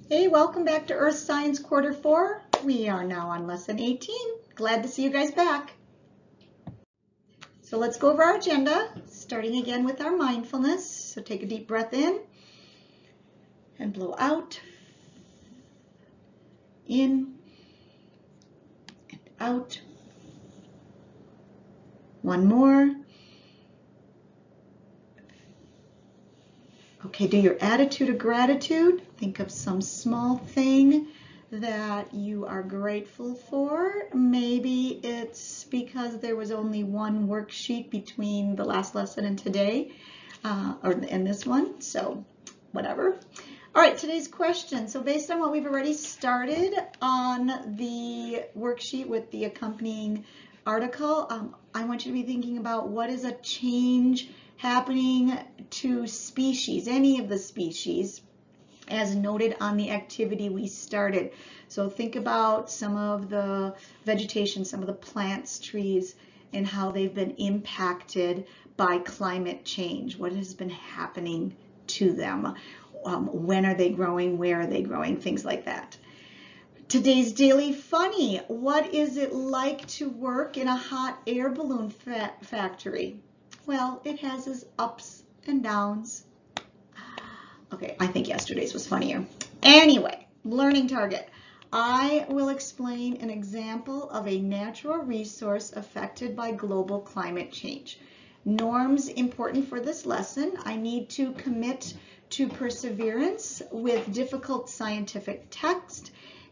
Hey, welcome back to Earth Science Quarter 4. We are now on Lesson 18. Glad to see you guys back. So let's go over our agenda, starting again with our mindfulness. So take a deep breath in and blow out. In and out. One more. Okay, do your attitude of gratitude. Think of some small thing that you are grateful for. Maybe it's because there was only one worksheet between the last lesson and today, and this one, so whatever. All right, today's question. So based on what we've already started on the worksheet with the accompanying article, I want you to be thinking about what is a change happening to species, any of the species, as noted on the activity we started. So think about some of the vegetation, some of the plants, trees, and how they've been impacted by climate change. What has been happening to them? When are they growing? Where are they growing? Things like that. Today's Daily Funny. What is it like to work in a hot air balloon factory? Well, it has its ups and downs. Okay, I think yesterday's was funnier. Anyway, learning target. I will explain an example of a natural resource affected by global climate change. Norms important for this lesson. I need to commit to perseverance with difficult scientific text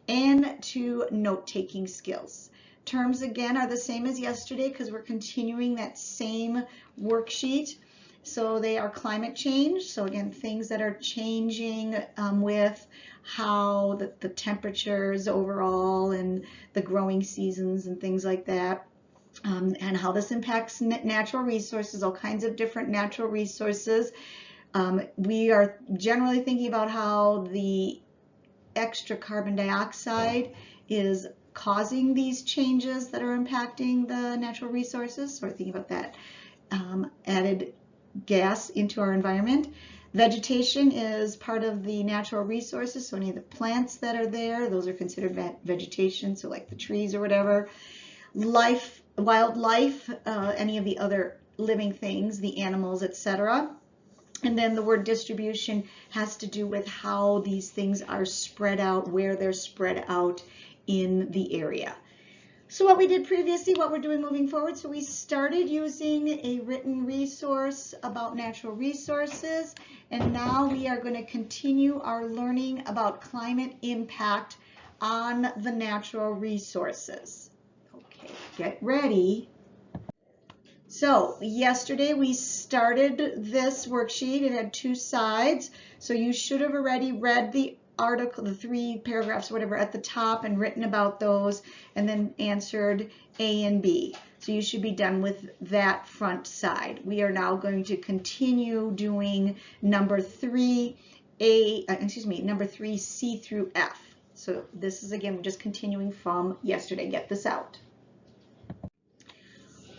and to note-taking skills. Terms again are the same as yesterday because we're continuing that same worksheet. So they are climate change. So again, things that are changing with how the temperatures overall and the growing seasons and things like that. And how this impacts natural resources, all kinds of different natural resources. We are generally thinking about how the extra carbon dioxide is causing these changes that are impacting the natural resources. So we're thinking about that added gas into our environment. Vegetation is part of the natural resources, so any of the plants that are there, those are considered vegetation, so like the trees or whatever. Life, wildlife, any of the other living things, the animals, etc. And then the word distribution has to do with how these things are spread out, where they're spread out in the area. So what we did previously, what we're doing moving forward, so we started using a written resource about natural resources, and now we are going to continue our learning about climate impact on the natural resources. Okay, get ready. So yesterday we started this worksheet. It had 2 sides, so you should have already read the article, the 3 paragraphs, whatever, at the top and written about those and then answered A and B. So you should be done with that front side. We are now going to continue doing number 3, number 3, C through F. So this is, again, just continuing from yesterday. Get this out.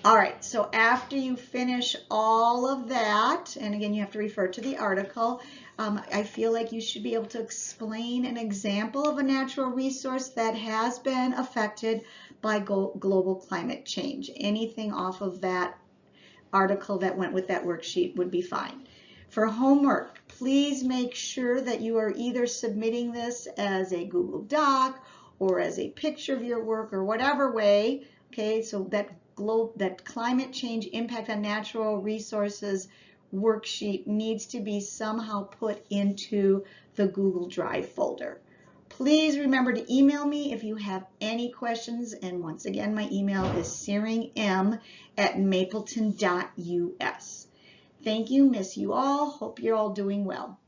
All right, so after you finish all of that, and again, you have to refer to the article, I feel like you should be able to explain an example of a natural resource that has been affected by global climate change. Anything off of that article that went with that worksheet would be fine. For homework, please make sure that you are either submitting this as a Google Doc or as a picture of your work or whatever way, okay, so that climate change impact on natural resources worksheet needs to be somehow put into the Google Drive folder. Please remember to email me if you have any questions, and once again, my email is searingm@mapleton.us. Thank you, miss you all, hope you're all doing well.